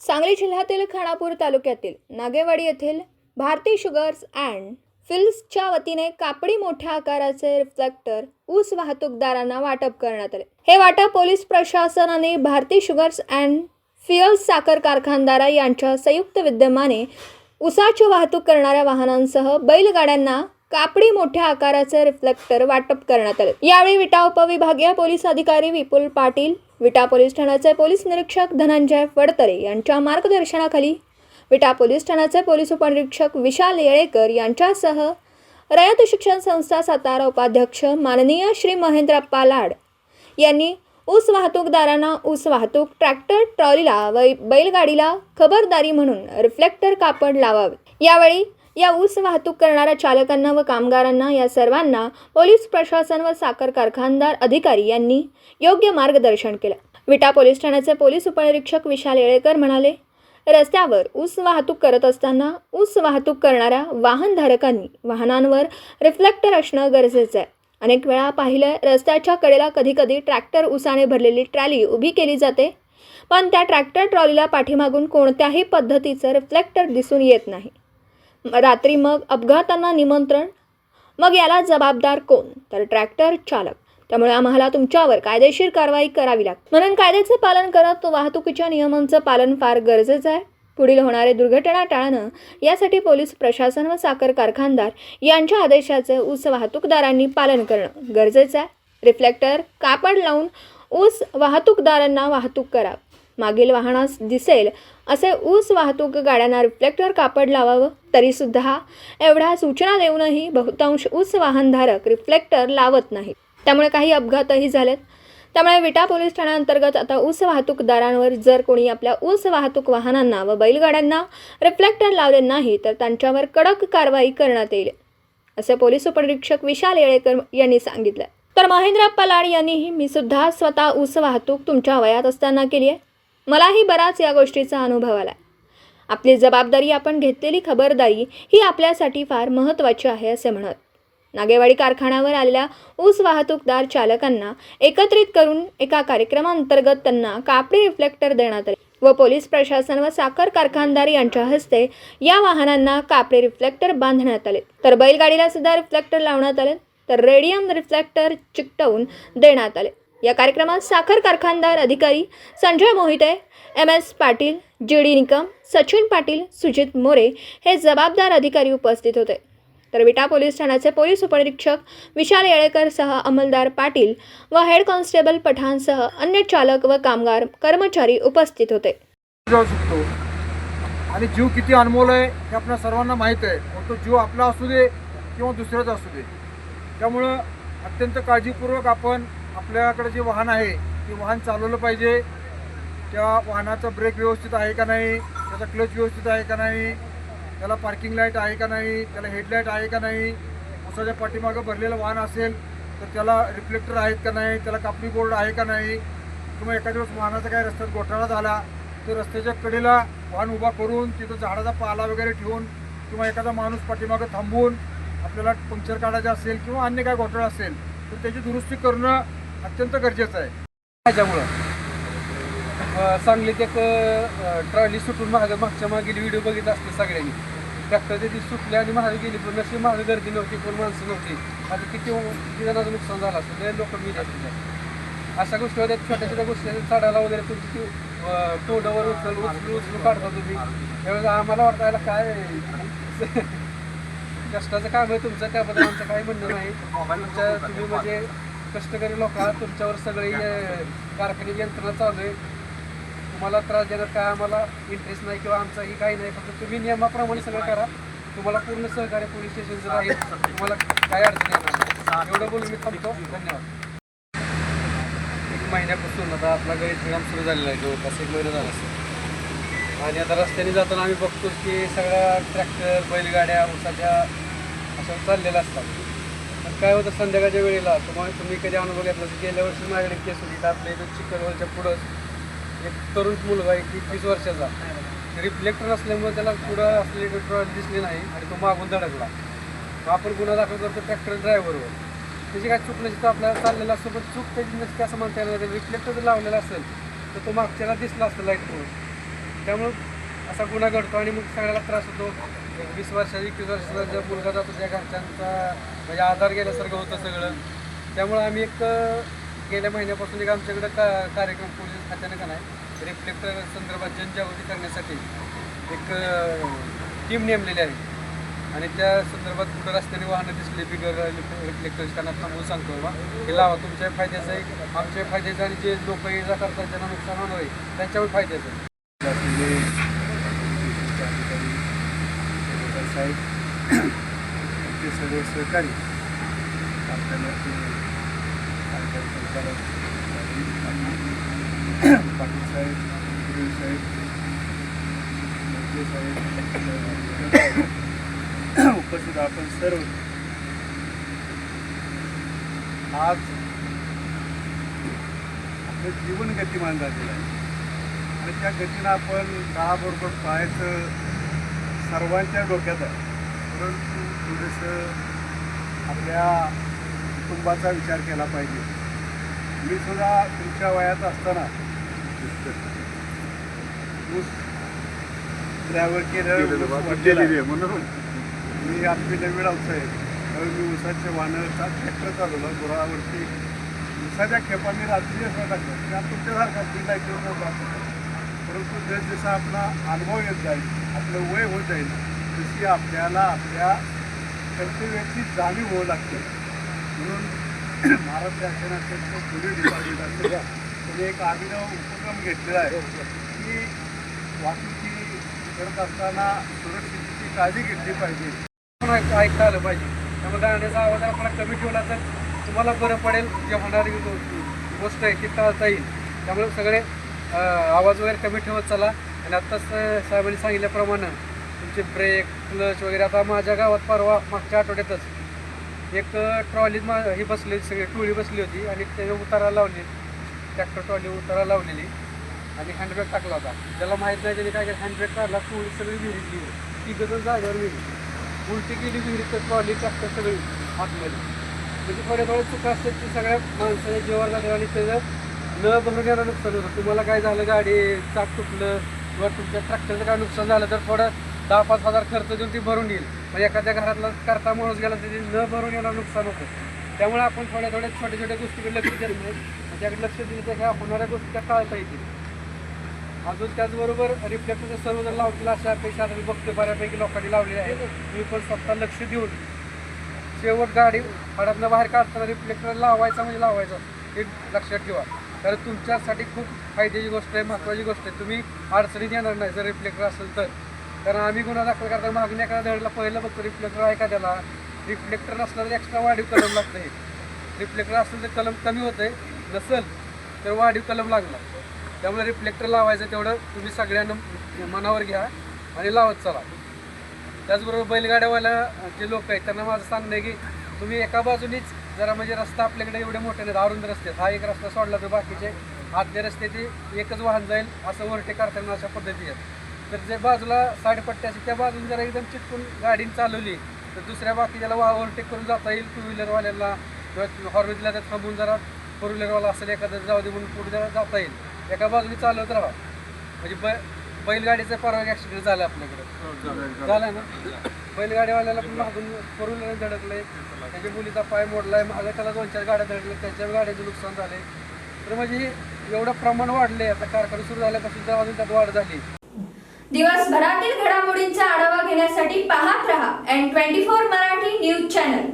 सांगली जिल्ह्यातील खानापूर तालुक्यातील नागेवाडी येथील भारती शुगर्स अँड फिल्सच्या वतीने कापडी मोठ्या आकाराचे रिफ्लेक्टर ऊस वाहतूकदारांना वाटप करण्यात आले। हे वाटप पोलीस प्रशासन आणि भारती शुगर्स अँड फिल्स साखर कारखानदार यांच्या संयुक्त विद्यमाने ऊसाची वाहतूक करणाऱ्या वाहनांसह बैलगाड्यांना कापडी मोठ्या आकाराचे रिफ्लेक्टर वाटप करण्यात आले। यावेळी विटा उपविभागीय पोलीस अधिकारी विपुल पाटील, विटा पोलीस ठाण्याचे पोलीस निरीक्षक धनंजय फडतरे यांच्या मार्गदर्शनाखाली विटा पोलीस ठाण्याचे पोलीस उपनिरीक्षक विशाल येळेकर यांच्यासह रयत शिक्षण संस्था सातारा उपाध्यक्ष माननीय श्री महेंद्रप्पा लाड यांनी ऊस वाहतूकदारांना ऊस वाहतूक ट्रॅक्टर ट्रॉलीला व बैलगाडीला खबरदारी म्हणून रिफ्लेक्टर कापड लावावे। यावेळी या ऊस वाहतूक करणाऱ्या चालकांना व कामगारांना या सर्वांना पोलीस प्रशासन व साखर कारखानदार अधिकारी यांनी योग्य मार्गदर्शन केले। विटा पोलीस ठाण्याचे पोलीस उपनिरीक्षक विशाल येळेकर म्हणाले, रस्त्यावर ऊस वाहतूक करत असताना ऊस वाहतूक करणाऱ्या वाहनधारकांनी वाहनांवर रिफ्लेक्टर असणं गरजेचं आहे। अनेक वेळा पाहिलं, रस्त्याच्या कडेला कधी ट्रॅक्टर ऊसाने भरलेली ट्रॉली उभी केली जाते, पण त्या ट्रॅक्टर ट्रॉलीला पाठीमागून कोणत्याही पद्धतीचं रिफ्लेक्टर दिसून येत नाही। रात्री मग अपघातांना निमंत्रण, मग याला जबाबदार कोण? तर ट्रॅक्टर चालक। त्यामुळे आम्हाला तुमच्यावर कायदेशीर कारवाई करावी लागते, म्हणून कायद्याचे पालन करत वाहतुकीच्या नियमांचं पालन फार गरजेचं आहे। पुढील होणारे दुर्घटना टाळणं यासाठी पोलीस प्रशासन व साखर कारखानदार यांच्या आदेशाचे ऊस वाहतूकदारांनी पालन करणं गरजेचं आहे। रिफ्लेक्टर कापड लावून ऊस वाहतूकदारांना वाहतूक करा। मागील वाहनास दिसेल असे ऊस वाहतूक गाड्यांना रिफ्लेक्टर कापड लावावं। तरीसुद्धा एवढ्या सूचना देऊनही बहुतांश ऊस वाहनधारक रिफ्लेक्टर लावत नाहीत, त्यामुळे काही अपघातही झालेत। त्यामुळे विटा पोलीस ठाण्याअंतर्गत आता ऊस वाहतूकदारांवर जर कोणी आपल्या ऊस वाहतूक वाहनांना व बैलगाड्यांना रिफ्लेक्टर लावले नाही तर त्यांच्यावर कडक कारवाई करण्यात येईल, असे पोलीस उपनिरीक्षक विशाल येळेकर यांनी सांगितलं। तर महेंद्रप्पा लाड यांनीही, मी सुद्धा स्वतः ऊस वाहतूक तुमच्या वयात असताना केली आहे, मलाही बराच या गोष्टीचा अनुभव आला। आपली जबाबदारी, आपण घेतलेली खबरदारी ही आपल्यासाठी फार महत्त्वाची आहे, असे म्हणत नागेवाडी कारखान्यावर आलेल्या ऊस वाहतूकदार चालकांना एकत्रित करून एका कार्यक्रमाअंतर्गत त्यांना कापडी रिफ्लेक्टर देण्यात आले व पोलीस प्रशासन व साखर कारखानदार यांच्या हस्ते या वाहनांना कापडी रिफ्लेक्टर बांधण्यात आले। तर बैलगाडीला सुद्धा रिफ्लेक्टर लावण्यात आले, तर रेडियम रिफ्लेक्टर चिकटवून देण्यात आले। या कार्यक्रमात साखर कारखानदार अधिकारी संजय मोहिते, MS पाटील, JD निकम, सचिन पाटील, सुजित मोरे हे जबाबदार अधिकारी उपस्थित होते। तर विटा पोलीस ठाण्याचे पोलीस उपनिरीक्षक विशाल येळेकर सह अंमलदार पाटील व हेड कॉन्स्टेबल पठाणसह अन्य चालक व कामगार कर्मचारी उपस्थित होते। जाऊ शकतो आणि जीव किती अनमोल आहे हे आपल्या सर्वांना माहीत आहे। मग तो जीव आपला असू दे किंवा दुसऱ्याचा असू दे, त्यामुळं अत्यंत काळजीपूर्वक आपण आपल्याकडे जे वाहन आहे ते वाहन चालवलं पाहिजे। त्या वाहनाचा ब्रेक व्यवस्थित आहे का नाही, त्याचा क्लच व्यवस्थित आहे का नाही, त्याला पार्किंग लाईट आहे का नाही, त्याला हेडलाईट आहे का नाही, उसाच्या पाठीमागं भरलेलं वाहन असेल तर त्याला रिफ्लेक्टर आहेत का नाही, त्याला कापडी बोर्ड आहे का नाही, किंवा एखाद्या वेळेस वाहनाचा काय रस्त्यात घोटाळा झाला तर रस्त्याच्या कडेला वाहन उभा करून तिथं झाडाचा पाला वगैरे ठेवून किंवा एखादा माणूस पाठीमागं थांबवून आपल्याला पंक्चर काढायचं असेल किंवा अन्य काय घोटाळा असेल तर त्याची दुरुस्ती करणं अत्यंत गरजेचं आहे। त्याच्यामुळं सांगलीत एक ट्रॉली सुटून मागच्या गेली व्हिडिओ बघितला असते सगळ्यांनी। ट्रॅक्टरची ती सुटली आणि मागे गेली, पण नशी मागे गर्दी नव्हती, पण माणसं नव्हती। आता किती जणांचं नुकसान झालं असतं, लय लोक मी असतील। अशा गोष्टी होत्या, छोट्या छोट्या गोष्टी चढायला वगैरे तुमची तोंडावर उचलू काढता तुम्ही। त्यावेळेस आम्हाला वाटायला काय कष्टाचं काम आहे तुमचं, त्याबद्दल आमचं काही म्हणणं नाही। तुम्ही म्हणजे कष्टकरी लोक आहात, तुमच्यावर सगळी कारखान्याची यंत्रणा चालू आहे, तुम्हाला त्रास देण्यात काय आम्हाला इंटरेस्ट नाही किंवा आमचाही काही नाही। फक्त तुम्ही नियमाप्रमाणे सगळं करा, तुम्हाला पूर्ण सहकार्य पोलीस स्टेशनचं आहे, तुम्हाला काय अडचण येणार नाही। एवढं बोलून मी थांबतो, धन्यवाद। एक महिन्यापासून आता आपला गैरप्रकार सुरू झालेला आहे, जवळपास 1 महिना झाला असेल। आणि आता रस्त्याने जाताना आम्ही बघतो की सगळ्या ट्रॅक्टर, बैलगाड्या ऊसाच्या अशा चाललेल्या असतात। पण काय होतं, संध्याकाळच्या वेळेला तुम्ही कधी अनुभव घेतला की गेल्या वर्षी माझ्याकडे केस होती, आपल्या इथं चिकलवरच्या पुढं एक तरुण मुलगा आहे 21 वर्षाचा, रिफ्लेक्टर नसल्यामुळे त्याला पुढं असलेली ट्रॉली दिसली नाही आणि तो मागून धडकला। आपण गुन्हा दाखल करतो ट्रॅक्टर ड्रायव्हरवर, त्याची काय चूक नसतं, आपल्याला चाललेलं असतं, पण चूक त्याची नसते असं म्हणता येणार नाही। रिफ्लेक्टर जर लावलेला असेल तर तो मागच्याला दिसला असतं लाईट करून, त्यामुळं असा गुन्हा घडतो आणि मग सगळ्याला त्रास होतो. 20 वर्षाचा 21 वर्षाचा जर मुलगा जातो त्या घरच्यांचा म्हणजे आधार गेल्यासारखं होतं सगळं. त्यामुळं आम्ही एक गेल्या महिन्यापासून एक आमच्याकडं कार्यक्रम पोलीस खात्यानं का नाही रिफ्लेक्टर संदर्भात जनजागृती करण्यासाठी एक टीम नेमलेली आहे आणि त्या संदर्भात कुठं रस्त्याने वाहनं दिसली बिगर रिफ्लेक्टर्स त्यांना थांबवून सांगतो बाबा हे लावा, तुमच्या फायद्याचं आहे, आमच्या फायद्याचं आणि जे लोक ये जा करतात ज्यांना नुकसान होणार आहे त्यांच्यावर फायद्याचं आहे. साहेब ते सगळे सहकारी आपल्याला ते संचालक पाटील साहेब, गुरु साहेब, मोठे साहेब उपस्थित आपण सर्व आज आपलं जीवन गतिमान झालेलं आहे आणि त्या गतीनं आपण काळाबरोबर पाहायचं सर्वांच्या डोक्यात आहे. परंतु थोडंसं आपल्या कुटुंबाचा विचार केला पाहिजे. मी सुद्धा तुमच्या वयात असताना ऊस ड्रायव्हर केलं म्हणून मी आपली नवीन आहे त्यावेळी मी ऊसाचे वाहनाचा ट्रॅक्टर चालवला गुरावरती ऊसाच्या खेपांनी रात्री असं टाकलं त्या तुमच्यासारखा 3 लाईटवर जातो. परंतु जसजसा आपला अनुभव येत जाईल आपलं वय होत जाईल तशी आपल्याला आपल्या कर्तव्याची जाणीव होऊ लागते. म्हणून महाराष्ट्र शासन असेल तर पोलीस डिपार्टमेंट असेल त्यांनी एक अभिनव उपक्रम घेतलेला आहे की वाहतुकी करत असताना सुरक्षिततेची काळजी घेतली पाहिजे. ऐकता आलं पाहिजे. त्यामुळे गाण्याचा आवाज आपल्याला कमी ठेवला तर तुम्हाला बरं पडेल. जे होणारी गोष्ट आहे ती टाळता येईल. त्यामुळे सगळे आवाज वगैरे कमी ठेवत चला. आणि आत्ताच साहेबांनी सांगितल्याप्रमाणे तुमचे ब्रेक क्लच वगैरे आता माझ्या गावात परवा मागच्या आठवड्यातच एक ट्रॉली ही बसली सगळी टोळी बसली होती आणि त्याने उतारा लावली ट्रॅक्टर ट्रॉली उतारा लावलेली आणि हँडब्रेक टाकला होता. त्याला माहीत नाही त्याने काय केलं हँडब्रेक काढला टोळी सगळी विहिरीत गेली. ती गजून जागेवर विहिरी उलटी गेली विहिरीत ट्रॉली ट्रॅक्टर सगळी आतमध्ये. म्हणजे थोड्या चुका असतात ती सगळ्या माणसाच्या जीवावर झाले आणि त्याचं न भरून येणं नुकसान होतं. तुम्हाला काय झालं गाडी चाक तुटलं किंवा तुमच्या ट्रॅक्टरचं काय नुकसान झालं तर थोडं 10-5 हजार खर्च देऊन ती भरून येईल. म्हणजे एखाद्या घरातला करता माणूस गेला तर न भरून येणं नुकसान होतं. त्यामुळे आपण थोड्या छोट्या छोट्या गोष्टीकडे लक्ष देत नाही. त्याकडे लक्ष दिलं तर ह्या होणाऱ्या गोष्टी त्या टाळता येतील. अजून त्याचबरोबर रिफ्लेक्टरचं सर्व जर लावतील अशा अपेक्षा आता मी बघतो बऱ्यापैकी लोकांनी लावलेली आहे. मी पण स्वतः लक्ष देऊन शेवट गाडी हडपनं बाहेर काढताना रिफ्लेक्टर लावायचा म्हणजे लावायचा हे लक्षात ठेवा. कारण तुमच्यासाठी खूप फायद्याची गोष्ट आहे, महत्त्वाची गोष्ट आहे. तुम्ही अडचणीत येणार नाही जर रिफ्लेक्टर असेल तर. कारण आम्ही गुन्हा दाखल करताना मागणी एखाद्या धडीला पहिलं बघतो रिफ्लेक्टर आहे का त्याला. रिफ्लेक्टर नसलं तर एक्स्ट्रा वाढीव कलम लागतं. हे रिफ्लेक्टर असेल तर कलम कमी होतं आहे, नसेल तर वाढीव कलम लागला. त्यामुळे रिफ्लेक्टर लावायचं तेवढं तुम्ही सगळ्यांना मनावर घ्या आणि लावत चला. त्याचबरोबर बैलगाड्यावाला जे लोक आहेत त्यांना माझं सांगणं आहे की तुम्ही एका बाजूनीच जरा म्हणजे रस्ता आपल्याकडे एवढे मोठे नाहीत अरुंद रस्ते. हा एक रस्ता सोडला तर बाकीचे आतल्या रस्त्याचे एकच वाहन जाईल असं ओव्हरटेक करताना अशा पद्धती आहेत. तर जे बाजूला साईडपट्टी असेल त्या बाजून जरा एकदम चिटकून गाडीने चालवली तर दुसऱ्या बाकीच्याला ओव्हरटेक करून जाता येईल. 2 व्हीलरवाल्याला किंवा हॉर्न दिला तर थांबून जरा 4 व्हीलरवाला असेल एखादं जाऊ दे म्हणून पुढे जरा जाता येईल. एका बाजूने चालवत राहा. म्हणजे बैलगाडीचा परवा ॲक्सिडेंट झाला आपल्याकडे झाला ना. बैलगाडीवाल्याला पण मागून 4 व्हीलर धडकले, त्याच्या मुलीचा पाय मोडलाय, मागे त्याला 2-4 गाड्या धडकल्या, त्याच्या गाड्याचं नुकसान झाले. तर म्हणजे एवढं प्रमाण वाढले. आता कारखाना सुरू झाल्यापासून तर अजून त्यात वाढ झाली. दिवसभरातील घडामोडींचा आढावा घेण्यासाठी पाहत रहा N24 मराठी न्यूज चॅनल.